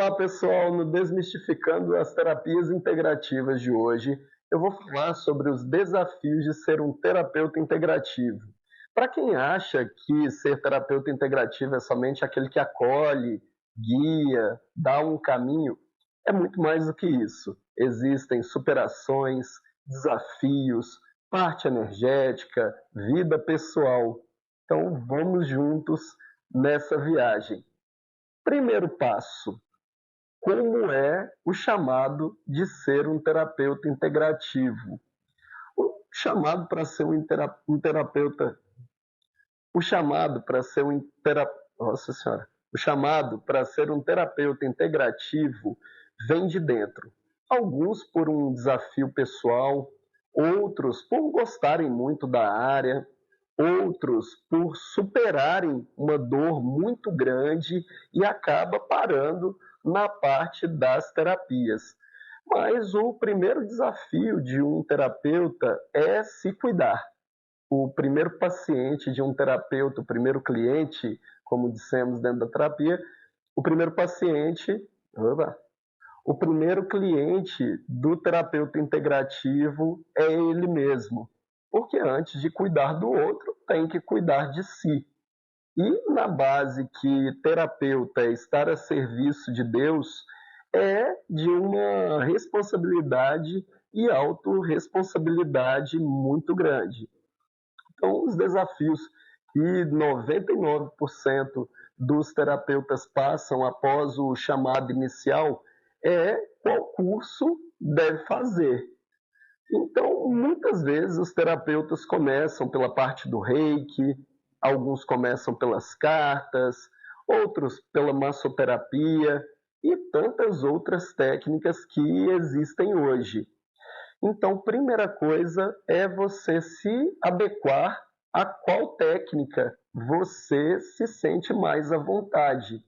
Olá, pessoal. No Desmistificando as Terapias Integrativas de hoje, eu vou falar sobre os desafios de ser um terapeuta integrativo. Para quem acha que ser terapeuta integrativo é somente aquele que acolhe, guia, dá um caminho, é muito mais do que isso. Existem superações, desafios, parte energética, vida pessoal. Então, vamos juntos nessa viagem. Primeiro passo: como é o chamado de ser um terapeuta integrativo? O chamado para ser um terapeuta, o chamado para ser Nossa Senhora, o chamado para ser um terapeuta integrativo vem de dentro. Alguns por um desafio pessoal, outros por gostarem muito da área, outros por superarem uma dor muito grande e acaba parando na parte das terapias. Mas o primeiro desafio de um terapeuta é se cuidar. O primeiro paciente de um terapeuta, o primeiro cliente, como dissemos dentro da terapia, o primeiro paciente, o primeiro cliente do terapeuta integrativo é ele mesmo. Porque antes de cuidar do outro, tem que cuidar de si. E na base que terapeuta é estar a serviço de Deus, é de uma responsabilidade e autorresponsabilidade muito grande. Então, os desafios que 99% dos terapeutas passam após o chamado inicial é qual curso deve fazer. Então, muitas vezes os terapeutas começam pela parte do Reiki, alguns começam pelas cartas, outros pela massoterapia e tantas outras técnicas que existem hoje. Então, primeira coisa é você se adequar a qual técnica você se sente mais à vontade,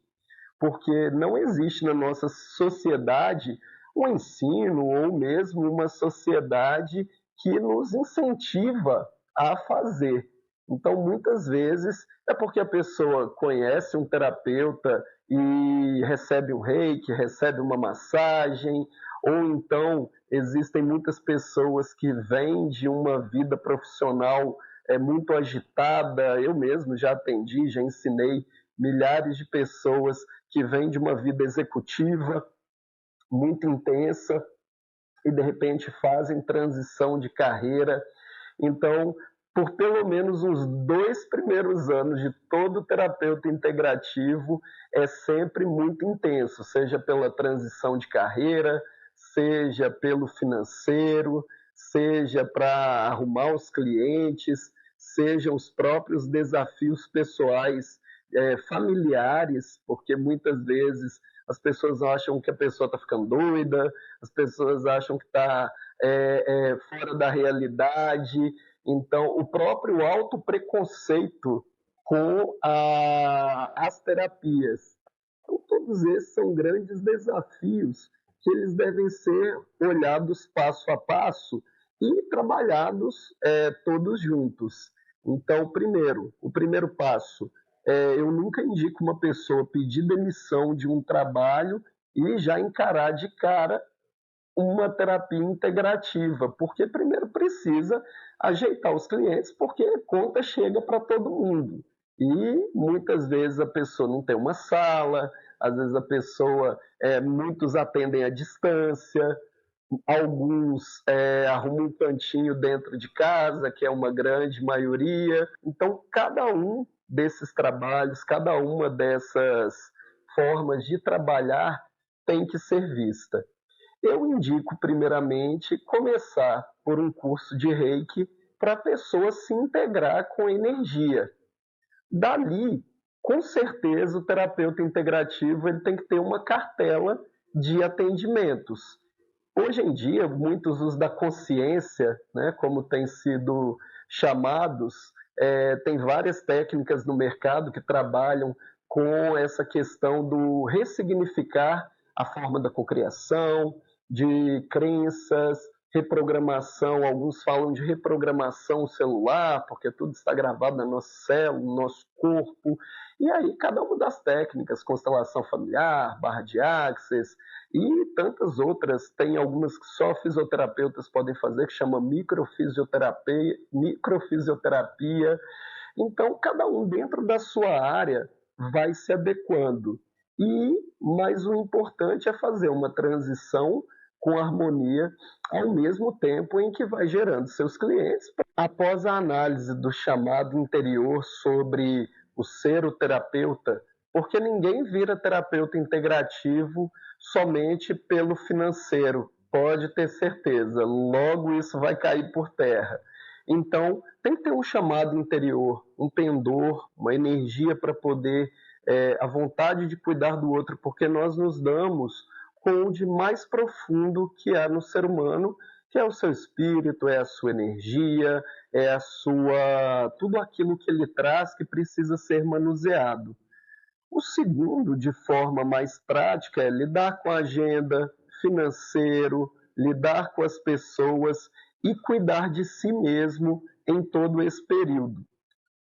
porque não existe na nossa sociedade um ensino ou mesmo uma sociedade que nos incentiva a fazer. Então, muitas vezes, é porque a pessoa conhece um terapeuta e recebe um reiki, recebe uma massagem, ou então existem muitas pessoas que vêm de uma vida profissional muito agitada. Eu mesmo já atendi, já ensinei milhares de pessoas que vêm de uma vida executiva muito intensa e de repente fazem transição de carreira. Então, por pelo menos uns 2 primeiros anos de todo terapeuta integrativo é sempre muito intenso, seja pela transição de carreira, seja pelo financeiro, seja para arrumar os clientes, sejam os próprios desafios pessoais, familiares, porque muitas vezes as pessoas acham que a pessoa está ficando doida, as pessoas acham que está fora da realidade. Então, o próprio autopreconceito com as terapias. Então, todos esses são grandes desafios que eles devem ser olhados passo a passo e trabalhados todos juntos. Então, primeiro, o primeiro passo, eu nunca indico uma pessoa pedir demissão de um trabalho e já encarar de cara uma terapia integrativa, porque primeiro precisa ajeitar os clientes, porque a conta chega para todo mundo. E muitas vezes a pessoa não tem uma sala, às vezes a pessoa, muitos atendem à distância, alguns arrumam um cantinho dentro de casa, que é uma grande maioria. Então, cada um desses trabalhos, cada uma dessas formas de trabalhar tem que ser vista. Eu indico, primeiramente, começar por um curso de Reiki para a pessoa se integrar com a energia. Dali, com certeza, o terapeuta integrativo ele tem que ter uma cartela de atendimentos. Hoje em dia, muitos usos da consciência, né, como têm sido chamados, tem várias técnicas no mercado que trabalham com essa questão do ressignificar a forma da cocriação, de crenças, reprogramação, alguns falam de reprogramação celular, porque tudo está gravado na nossa célula, no nosso corpo, e aí cada uma das técnicas, constelação familiar, barra de Axis e tantas outras, tem algumas que só fisioterapeutas podem fazer, que chama microfisioterapia. Então, cada um dentro da sua área vai se adequando. Mas o importante é fazer uma transição com harmonia, ao mesmo tempo em que vai gerando seus clientes. Após a análise do chamado interior sobre o ser o terapeuta, porque ninguém vira terapeuta integrativo somente pelo financeiro, pode ter certeza, logo isso vai cair por terra. Então, tem que ter um chamado interior, um pendor, uma energia para poder, a vontade de cuidar do outro, porque nós nos damos com o de mais profundo que há no ser humano, que é o seu espírito, é a sua energia, é a sua tudo aquilo que ele traz que precisa ser manuseado. O segundo, de forma mais prática, é lidar com a agenda, financeiro, lidar com as pessoas e cuidar de si mesmo em todo esse período.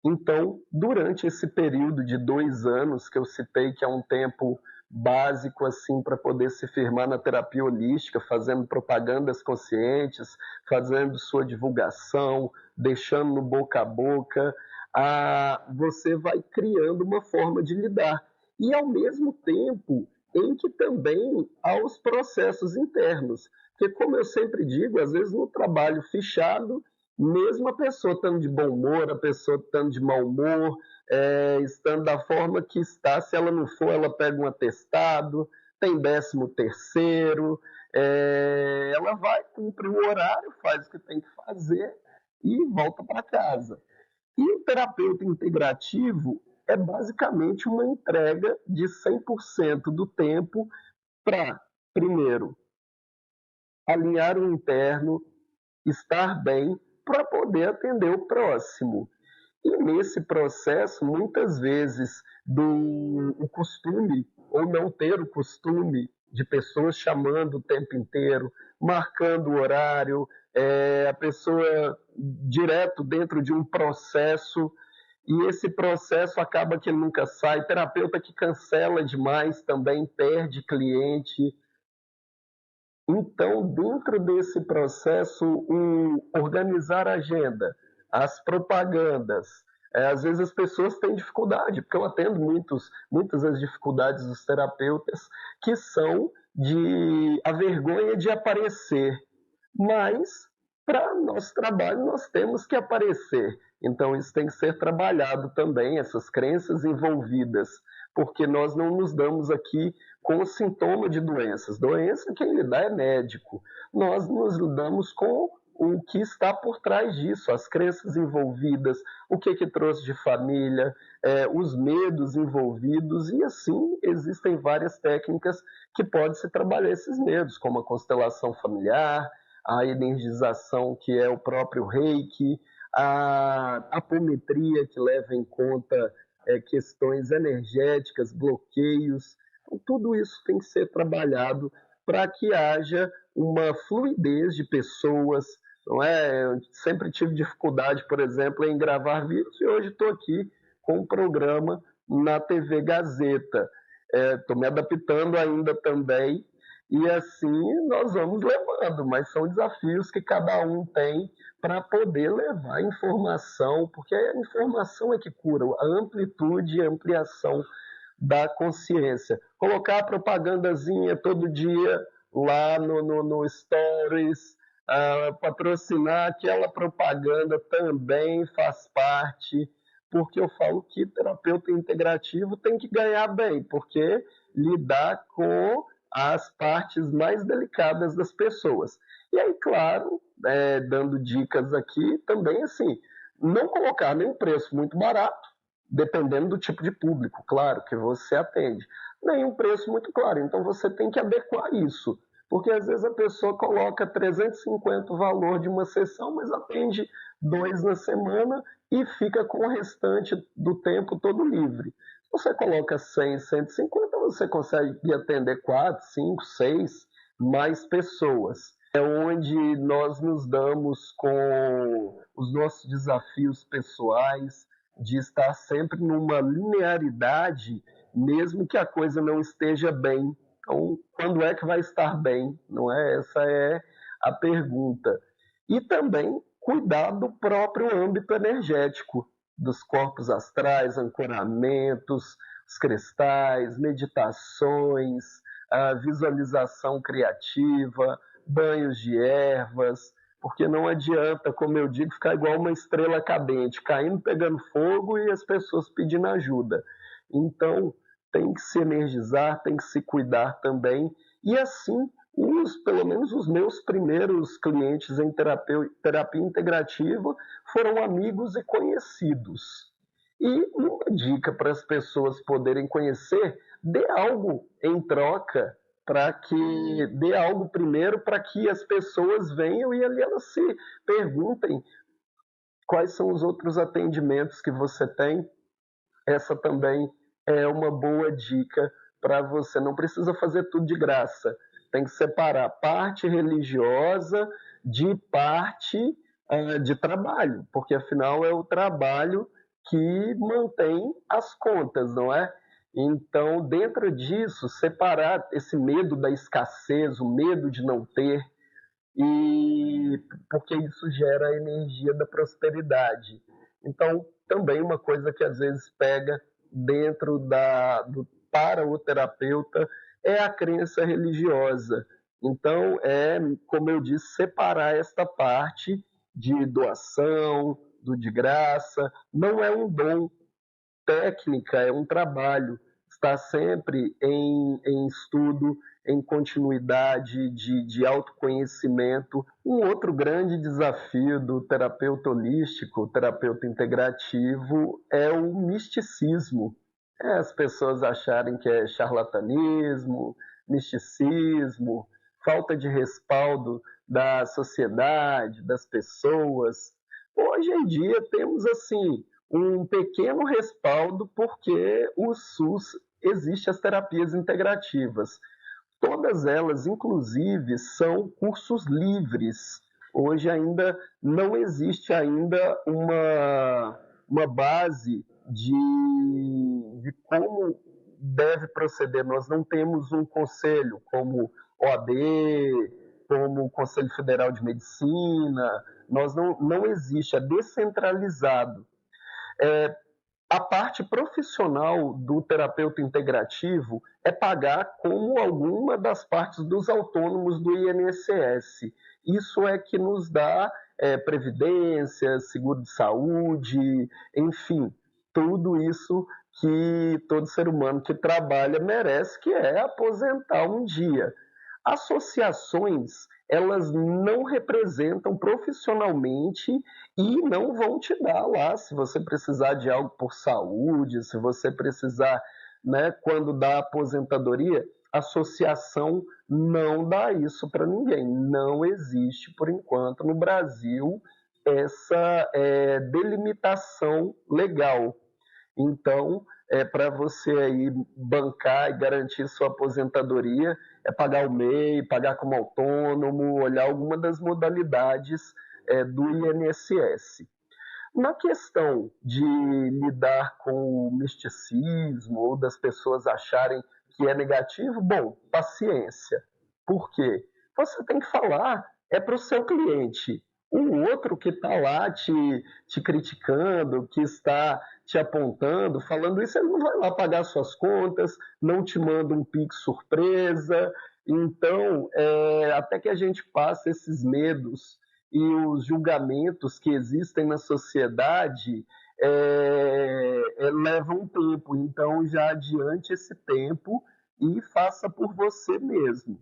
Então, durante esse período de 2 anos, que eu citei que é um tempo básico assim para poder se firmar na terapia holística, fazendo propagandas conscientes, fazendo sua divulgação, deixando no boca a boca, você vai criando uma forma de lidar. E ao mesmo tempo em que também há os processos internos. Porque, como eu sempre digo, às vezes no trabalho fechado, mesmo a pessoa estando de bom humor, a pessoa estando de mau humor, estando da forma que está, se ela não for, ela pega um atestado, tem 13º, ela vai cumprir o horário, faz o que tem que fazer e volta para casa. E o terapeuta integrativo é basicamente uma entrega de 100% do tempo para, primeiro, alinhar o interno, estar bem, para poder atender o próximo. E nesse processo, muitas vezes, o costume, ou não ter o costume, de pessoas chamando o tempo inteiro, marcando o horário, a pessoa direto dentro de um processo, e esse processo acaba que ele nunca sai. Terapeuta que cancela demais também perde cliente. Então, dentro desse processo, organizar a agenda, as propagandas, às vezes as pessoas têm dificuldade, porque eu atendo muitas das dificuldades dos terapeutas, que são a vergonha de aparecer. Mas, para nosso trabalho, nós temos que aparecer. Então, isso tem que ser trabalhado também, essas crenças envolvidas, porque nós não nos damos aqui com o sintoma de doenças. Doença, quem lhe dá é médico. Nós nos lidamos com o que está por trás disso, as crenças envolvidas, o que trouxe de família, os medos envolvidos, e assim existem várias técnicas que pode se trabalhar esses medos, como a constelação familiar, a energização, que é o próprio reiki, a apometria, que leva em conta questões energéticas, bloqueios. Então, tudo isso tem que ser trabalhado para que haja uma fluidez de pessoas. Não é? Eu sempre tive dificuldade, por exemplo, em gravar vídeos, e hoje estou aqui com um programa na TV Gazeta. Estou me adaptando ainda também, e assim nós vamos levando, mas são desafios que cada um tem para poder levar informação, porque a informação é que cura, a amplitude e a ampliação da consciência. Colocar a propagandazinha todo dia lá no Stories, patrocinar aquela propaganda também faz parte, porque eu falo que terapeuta integrativo tem que ganhar bem, porque lidar com as partes mais delicadas das pessoas. E aí, claro, dando dicas aqui, também assim, não colocar nenhum preço muito barato, dependendo do tipo de público, claro, que você atende, nem um preço muito claro. Então você tem que adequar isso, porque às vezes a pessoa coloca 350 o valor de uma sessão, mas atende 2 na semana e fica com o restante do tempo todo livre. Se você coloca 100, 150, você consegue atender 4, 5, 6 mais pessoas. é onde nós nos damos com os nossos desafios pessoais, de estar sempre numa linearidade, mesmo que a coisa não esteja bem. Então, quando é que vai estar bem? Não é? Essa é a pergunta. E também cuidar do próprio âmbito energético, dos corpos astrais, ancoramentos, os cristais, meditações, a visualização criativa, banhos de ervas, porque não adianta, como eu digo, ficar igual uma estrela cadente, caindo, pegando fogo e as pessoas pedindo ajuda. Então, tem que se energizar, tem que se cuidar também, e assim, pelo menos os meus primeiros clientes em terapia integrativa foram amigos e conhecidos. E uma dica para as pessoas poderem conhecer, dê algo em troca, para que dê algo primeiro para que as pessoas venham e ali elas se perguntem quais são os outros atendimentos que você tem. Essa também é uma boa dica para você. Não precisa fazer tudo de graça. Tem que separar parte religiosa de parte de trabalho, porque afinal é o trabalho que mantém as contas, não é? Então, dentro disso, separar esse medo da escassez, o medo de não ter, e porque isso gera a energia da prosperidade. Então, também uma coisa que às vezes pega dentro para o terapeuta é a crença religiosa. Então, como eu disse, separar esta parte de doação, do de graça, não é um dom, técnica, é um trabalho, está sempre em estudo, em continuidade de autoconhecimento. Um outro grande desafio do terapeuta holístico, terapeuta integrativo, é o misticismo. As pessoas acharem que é charlatanismo, misticismo, falta de respaldo da sociedade, das pessoas. Hoje em dia temos assim um pequeno respaldo porque o SUS existe as terapias integrativas. Todas elas, inclusive, são cursos livres. Hoje ainda não existe ainda uma base de como deve proceder. Nós não temos um conselho como OAB, como o Conselho Federal de Medicina, não existe, é descentralizado. A parte profissional do terapeuta integrativo é pagar como alguma das partes dos autônomos do INSS. Isso é que nos dá previdência, seguro de saúde, enfim, tudo isso que todo ser humano que trabalha merece, que é aposentar um dia. Associações, elas não representam profissionalmente e não vão te dar lá se você precisar de algo por saúde, se você precisar, né, quando dá aposentadoria, a associação não dá isso para ninguém. Não existe, por enquanto, no Brasil, essa delimitação legal. Então, para você aí bancar e garantir sua aposentadoria, é pagar o MEI, pagar como autônomo, olhar alguma das modalidades do INSS. Na questão de lidar com o misticismo ou das pessoas acharem que é negativo, bom, paciência. Por quê? Você tem que falar para o seu cliente. O outro que está lá te criticando, que está te apontando, falando isso, ele não vai lá pagar suas contas, não te manda um Pix surpresa. Então, até que a gente passe esses medos e os julgamentos que existem na sociedade levam um tempo. Então, já adiante esse tempo e faça por você mesmo.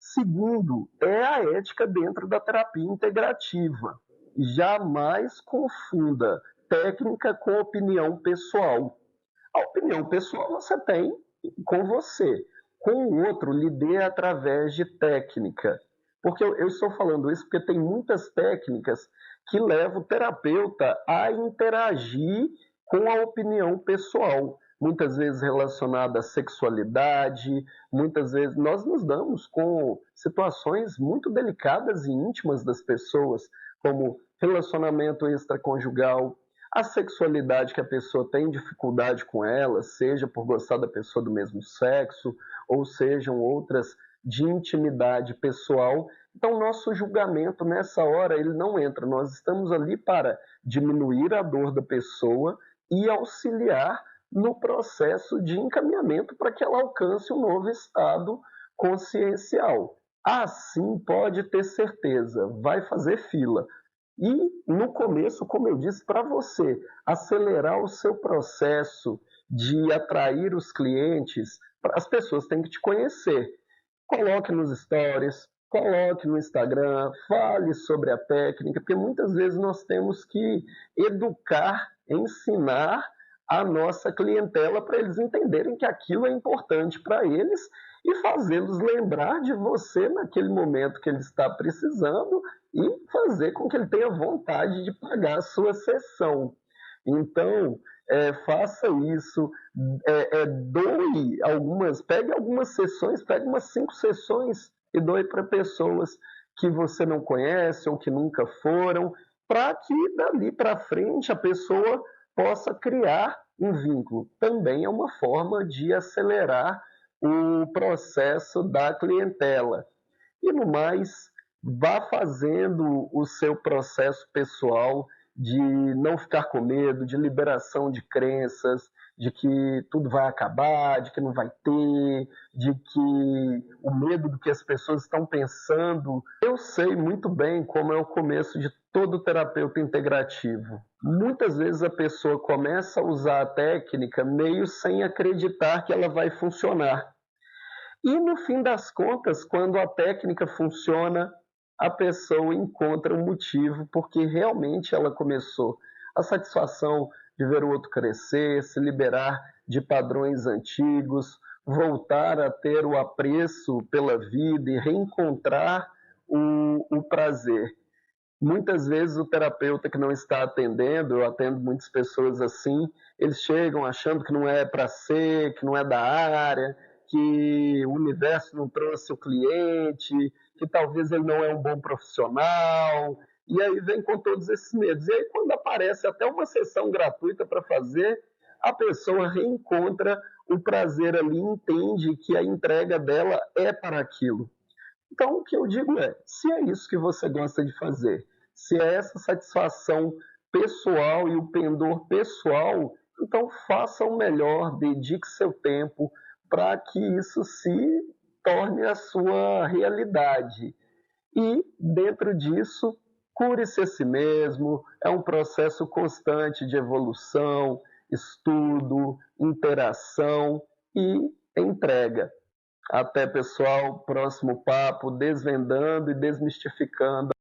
Segundo, é a ética dentro da terapia integrativa. Jamais confunda técnica com opinião pessoal. A opinião pessoal você tem com você. Com o outro, lhe dê através de técnica. Porque eu estou falando isso porque tem muitas técnicas que levam o terapeuta a interagir com a opinião pessoal. muitas vezes relacionada à sexualidade, muitas vezes nós nos damos com situações muito delicadas e íntimas das pessoas, como relacionamento extraconjugal, a sexualidade que a pessoa tem dificuldade com ela, seja por gostar da pessoa do mesmo sexo, ou sejam outras de intimidade pessoal. Então, nosso julgamento nessa hora ele não entra. Nós estamos ali para diminuir a dor da pessoa e auxiliar no processo de encaminhamento para que ela alcance um novo estado consciencial. Assim, pode ter certeza, vai fazer fila. E no começo, como eu disse, para você acelerar o seu processo de atrair os clientes, as pessoas têm que te conhecer. Coloque nos stories, coloque no Instagram, fale sobre a técnica, porque muitas vezes nós temos que educar, ensinar a nossa clientela para eles entenderem que aquilo é importante para eles e fazê-los lembrar de você naquele momento que ele está precisando e fazer com que ele tenha vontade de pagar a sua sessão. Então, faça isso, doe algumas, pegue algumas sessões, pegue umas 5 sessões e doe para pessoas que você não conhece ou que nunca foram, para que dali para frente a pessoa possa criar um vínculo. Também é uma forma de acelerar o processo da clientela. E no mais, vá fazendo o seu processo pessoal de não ficar com medo, de liberação de crenças, de que tudo vai acabar, de que não vai ter, de que o medo do que as pessoas estão pensando. Eu sei muito bem como é o começo de todo terapeuta integrativo. Muitas vezes a pessoa começa a usar a técnica meio sem acreditar que ela vai funcionar. E no fim das contas, quando a técnica funciona, a pessoa encontra um motivo porque realmente ela começou a satisfação de ver o outro crescer, se liberar de padrões antigos, voltar a ter o apreço pela vida e reencontrar o prazer. Muitas vezes o terapeuta que não está atendendo, eu atendo muitas pessoas assim, eles chegam achando que não é para ser, que não é da área, que o universo não trouxe o cliente, que talvez ele não é um bom profissional, e aí vem com todos esses medos. E aí quando aparece até uma sessão gratuita para fazer, a pessoa reencontra o prazer ali, entende que a entrega dela é para aquilo. Então, o que eu digo é: se é isso que você gosta de fazer, se é essa satisfação pessoal e o pendor pessoal, então faça o melhor, dedique seu tempo para que isso se torne a sua realidade. E, dentro disso, cure-se a si mesmo, é um processo constante de evolução, estudo, interação e entrega. Até, pessoal, próximo papo, desvendando e desmistificando